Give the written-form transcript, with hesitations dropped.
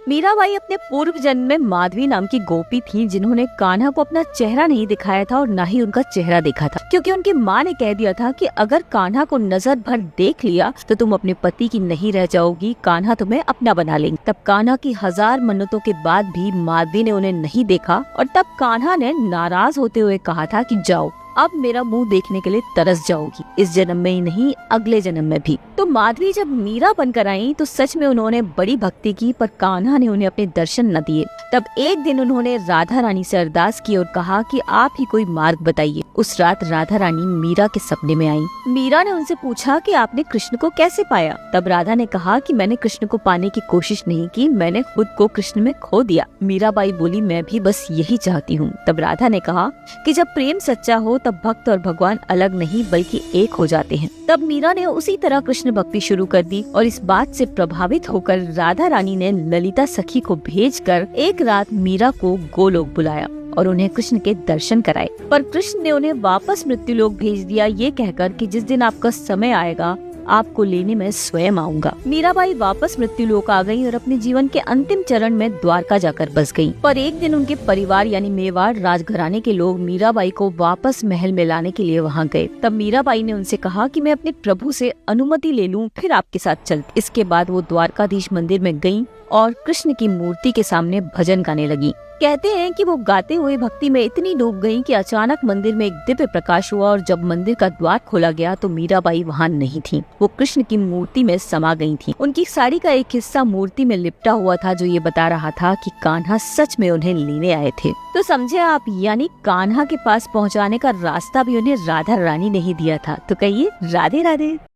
मीराबाई अपने पूर्व जन्म में माधवी नाम की गोपी थी, जिन्होंने कान्हा को अपना चेहरा नहीं दिखाया था और न ही उनका चेहरा देखा था, क्योंकि उनकी माँ ने कह दिया था कि अगर कान्हा को नजर भर देख लिया तो तुम अपने पति की नहीं रह जाओगी, कान्हा तुम्हें अपना बना लेंगे। तब कान्हा की 1000 मन्नतों के बाद भी माधवी ने उन्हें नहीं देखा और तब कान्हा ने नाराज होते हुए कहा था कि जाओ, अब मेरा मुंह देखने के लिए तरस जाओगी, इस जन्म में ही नहीं अगले जन्म में भी। तो माधवी जब मीरा बनकर आई तो सच में उन्होंने बड़ी भक्ति की, पर कान्हा ने उन्हें अपने दर्शन न दिए। तब एक दिन उन्होंने राधा रानी से अरदास की और कहा कि आप ही कोई मार्ग बताइए। उस रात राधा रानी मीरा के सपने में आई। मीरा ने उनसे पूछा कि आपने कृष्ण को कैसे पाया? तब राधा ने कहा कि मैंने कृष्ण को पाने की कोशिश नहीं की, मैंने खुद को कृष्ण में खो दिया। मीराबाई बोली, मैं भी बस यही चाहती हूँ। तब राधा ने कहा कि जब प्रेम सच्चा हो तब भक्त और भगवान अलग नहीं बल्कि एक हो जाते हैं। तब मीरा ने उसी तरह कृष्ण भक्ति शुरू कर दी और इस बात से प्रभावित होकर राधा रानी ने ललिता सखी को भेजकर एक रात मीरा को गोलोक बुलाया और उन्हें कृष्ण के दर्शन कराए। पर कृष्ण ने उन्हें वापस मृत्युलोक भेज दिया, ये कहकर कि जिस दिन आपका समय आएगा आपको लेने में स्वयं आऊंगा। मीराबाई वापस मृत्युलोक आ गई और अपने जीवन के अंतिम चरण में द्वारका जाकर बस गई। पर एक दिन उनके परिवार यानी मेवाड़ राजघराने के लोग मीराबाई को वापस महल में लाने के लिए वहां गए। तब मीराबाई ने उनसे कहा कि मैं अपने प्रभु से अनुमति ले लूं, फिर आपके साथ चलती। इसके बाद वो द्वारकाधीश मंदिर में गयी और कृष्ण की मूर्ति के सामने भजन गाने लगी। कहते हैं कि वो गाते हुए भक्ति में इतनी डूब गईं कि अचानक मंदिर में एक दिव्य प्रकाश हुआ और जब मंदिर का द्वार खोला गया तो मीराबाई वहाँ नहीं थी। वो कृष्ण की मूर्ति में समा गई थी। उनकी साड़ी का एक हिस्सा मूर्ति में लिपटा हुआ था, जो ये बता रहा था कि कान्हा सच में उन्हें लेने आए थे। तो समझे आप, यानी कान्हा के पास पहुँचाने का रास्ता भी उन्हें राधा रानी ने ही दिया था। तो कहिए राधे राधे।